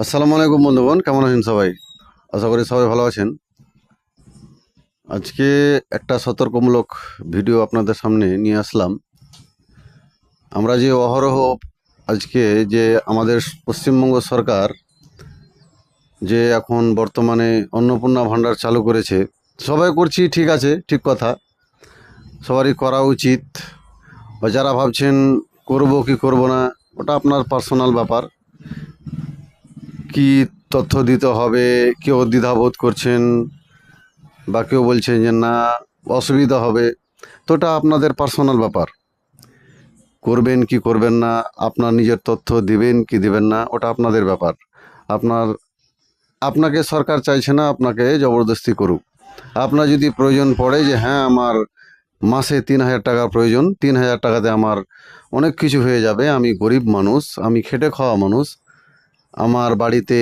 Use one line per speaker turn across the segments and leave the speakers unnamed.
আসসালামু আলাইকুম বন্ধুগণ, কেমন আছেন সবাই? আশা করি সবাই ভালো আছেন। আজকে একটা সতর্কমূলক ভিডিও আপনাদের সামনে নিয়ে আসলাম। আমরা যে অহরহ আজকে যে আমাদের পশ্চিমবঙ্গ সরকার যে এখন বর্তমানে অন্নপূর্ণা ভাণ্ডার চালু করেছে, সবাই করছি, ঠিক আছে, ঠিক কথা, সবারই করা উচিত। বা যারা ভাবছেন করব কি করব না, ওটা আপনার পার্সোনাল ব্যাপার। কি তথ্য দিতে হবে, কেউ দ্বিধাবোধ করছেন বা কেউ বলছেন যে না অসুবিধা হবে, তো এটা আপনাদের পার্সোনাল ব্যাপার। করবেন কি করবেন না, আপনার নিজের তথ্য দিবেন কি দিবেন না, ওটা আপনাদের ব্যাপার। আপনার আপনাকে সরকার চাইছে না আপনাকে জবরদস্তি করুক। আপনার যদি প্রয়োজন পড়ে যে হ্যাঁ আমার মাসে ৩,০০০ টাকা প্রয়োজন, ৩,০০০ টাকাতে আমার অনেক কিছু হয়ে যাবে, আমি গরিব মানুষ, আমি খেটে খাওয়া মানুষ, আমার বাড়িতে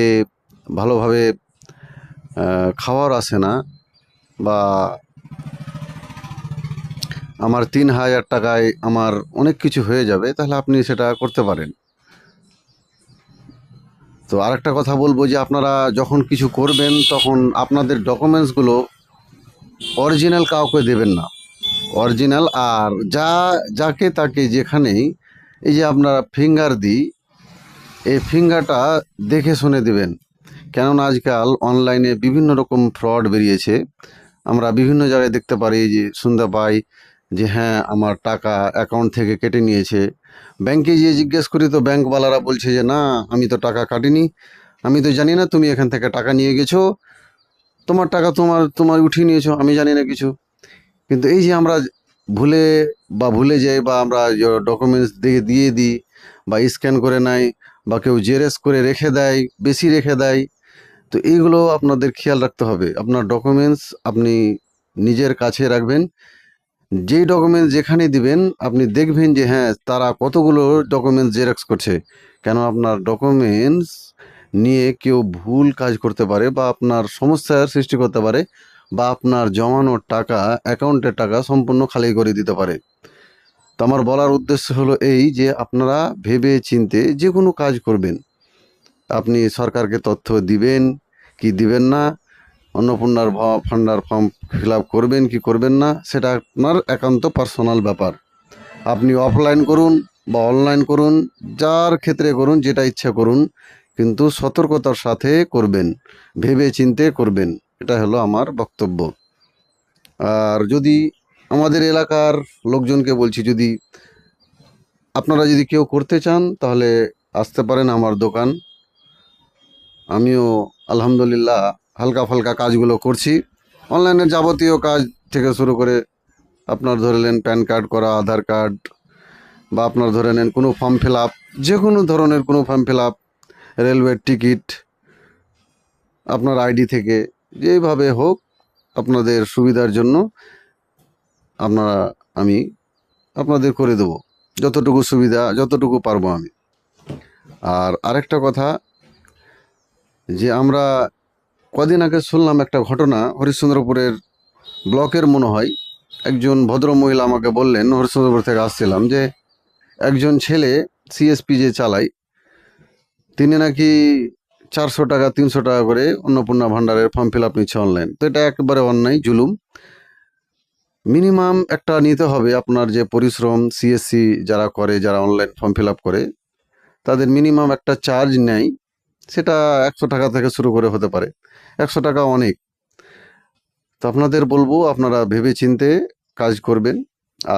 ভালোভাবে খাওয়ার আসে না, বা আমার ৩,০০০ টাকায় আমার অনেক কিছু হয়ে যাবে, তাহলে আপনি সেটা করতে পারেন। তো আরেকটা কথা বলবো যে আপনারা যখন কিছু করবেন তখন আপনাদের ডকুমেন্টসগুলো অরিজিনাল কাউকে দেবেন না। অরিজিনাল আর যাকে তাকে যেখানেই এই যে আপনারা ফিঙ্গার দিই, এই ফিঙ্গারটা দেখে শুনে দেবেন। কেননা আজকাল অনলাইনে বিভিন্ন রকম ফ্রড বেরিয়েছে। আমরা বিভিন্ন জায়গায় দেখতে পারি, যে শুনতে পাই যে হ্যাঁ আমার টাকা অ্যাকাউন্ট থেকে কেটে নিয়েছে। ব্যাংকে গিয়ে জিজ্ঞেস করি তো ব্যাংকওয়ালারা বলছে যে না, আমি তো টাকা কাটিনি, আমি তো জানি না তুমি এখান থেকে টাকা নিয়ে গেছো, তোমার টাকা তোমার তোমার উঠিয়ে নিয়েছো, আমি জানি না কিছু। কিন্তু এই যে আমরা ভুলে যাই, বা আমরা ডকুমেন্টস দিয়ে দিই, বা স্ক্যান করে নেয়, বা কেউ জেরক্স করে রেখে দেয়, বেশি রেখে দেয়। তো এইগুলো আপনাদের খেয়াল রাখতে হবে। আপনার ডকুমেন্টস আপনি নিজের কাছে রাখবেন। যেই ডকুমেন্টস যেখানে দিবেন আপনি দেখবেন যে হ্যাঁ তারা কতগুলো ডকুমেন্টস জেরক্স করছে। কেন আপনার ডকুমেন্টস নিয়ে কেউ ভুল কাজ করতে পারে, বা আপনার সমস্যার সৃষ্টি করতে পারে, বা আপনার জমানোর টাকা, অ্যাকাউন্টের টাকা সম্পূর্ণ খালি করে দিতে পারে। তো আমার বলার উদ্দেশ্য হলো এই যে আপনারা ভেবে চিন্তে যে কোনো কাজ করবেন। আপনি সরকারকে তথ্য দিবেন কি দিবেন না, অন্নপূর্ণার ফান্ডার ফর্ম ফিল আপ করবেন কি করবেন না, সেটা আপনার একান্ত পার্সোনাল ব্যাপার। আপনি অফলাইন করুন বা অনলাইন করুন, যার ক্ষেত্রে করুন, যেটা ইচ্ছা করুন, কিন্তু সতর্কতার সাথে করবেন, ভেবে চিন্তে করবেন। এটা হলো আমার বক্তব্য। আর যদি আমাদের এলাকার লোকজনকে বলছি, যদি আপনারা যদি কেউ করতে চান তাহলে আসতে পারেন আমার দোকান। আমিও আলহামদুলিল্লাহ হালকা ফালকা কাজগুলো করছি, অনলাইনে যাবতীয় কাজ থেকে শুরু করে আপনার ধরে নেন প্যান কার্ড করা, আধার কার্ড, বা আপনার ধরে নেন কোনো ফর্ম ফিল আপ, যে কোনো ধরনের কোনো ফর্ম ফিল আপ, রেলওয়ের টিকিট, আপনার আইডি থেকে, যেভাবে হোক আপনাদের সুবিধার জন্য আপনারা আমি আপনাদের করে দেবো, যতটুকু সুবিধা, যতটুকু পারবো আমি। আর আরেকটা কথা, যে আমরা কদিন আগে শুনলাম একটা ঘটনা, হরিশ্চন্দ্রপুরের ব্লকের মনে হয় একজন ভদ্র মহিলা আমাকে বললেন, হরিশ্চন্দ্রপুর থেকে আসছিলাম, যে একজন ছেলে সিএসপি যে চালায়, তিনি নাকি 400 টাকা 300 টাকা করে অন্নপূর্ণা ভাণ্ডারের ফর্ম ফিল আপ নিচ্ছে অনলাইন। তো এটা একেবারে অন্যায়, জুলুম। মিনিমাম একটা নিতে হবে, আপনার যে পরিশ্রম সিএসসি যারা করে, যারা অনলাইন ফর্ম ফিল আপ করে, তাদের মিনিমাম একটা চার্জ নেয়। সেটা 100 টাকা থেকে শুরু করে হতে পারে, 100 টাকা অনেক। তো আপনাদের বলবো আপনারা ভেবে চিন্তে কাজ করবেন।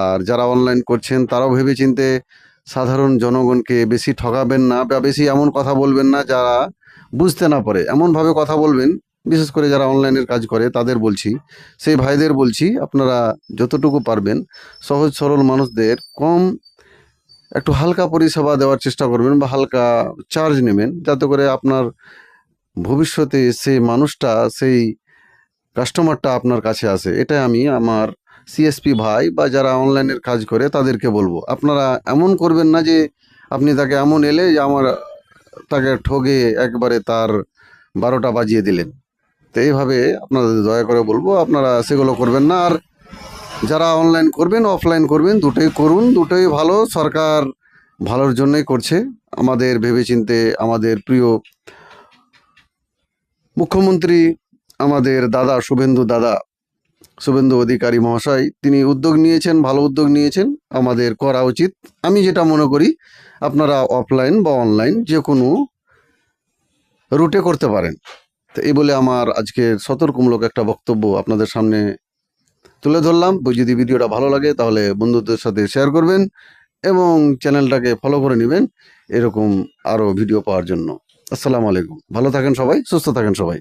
আর যারা অনলাইন করছেন তারাও ভেবে চিন্তে, সাধারণ জনগণকে বেশি ঠকাবেন না, বা বেশি এমন কথা বলবেন না যারা বুঝতে না পারে, এমনভাবে কথা বলবেন। বিশেষ করে যারা অনলাইনের কাজ করে তাদের বলছি, সেই ভাইদের বলছি, আপনারা যতটুকু পারবেন সহজ সরল মানুষদের একটু হালকা পরিষেবা দেওয়ার চেষ্টা করবেন, বা হালকা চার্জ নেবেন, যাতে করে আপনার ভবিষ্যতে সেই মানুষটা, সেই কাস্টমারটা আপনার কাছে আসে। এটাই আমি আমার সিএসপি ভাই বা যারা অনলাইনের কাজ করে তাদেরকে বলবো। আপনারা এমন করবেন না যে আপনি তাকে এমন এলে যে তাকে ঠগে একবারে তার 12টা বাজিয়ে দিলেন। তো এইভাবে আপনাদের দয়া করে বলবো আপনারা সেগুলো করবেন না। আর যারা অনলাইন করবেন অফলাইন করবেন, দুটোই করুন, দুটোই ভালো, সরকার ভালোর জন্যই করছে। আমাদের ভেবেচিন্তে, আমাদের প্রিয় মুখ্যমন্ত্রী আমাদের শুভেন্দু অধিকারী মহাশয় তিনি উদ্যোগ নিয়েছেন, ভালো উদ্যোগ নিয়েছেন, আমাদের করা উচিত। আমি যেটা মনে করি আপনারা অফলাইন বা অনলাইন যে কোনো রুটে করতে পারেন। তো এই বলে আমার আজকে সতর্কমূলক একটা বক্তব্য আপনাদের সামনে তুলে ধরলাম। যদি ভিডিওটা ভালো লাগে তাহলে বন্ধুদের সাথে শেয়ার করবেন এবং চ্যানেলটাকে ফলো করে নেবেন এরকম আরও ভিডিও পাওয়ার জন্য। আসসালামু আলাইকুম। ভালো থাকেন সবাই, সুস্থ থাকেন সবাই।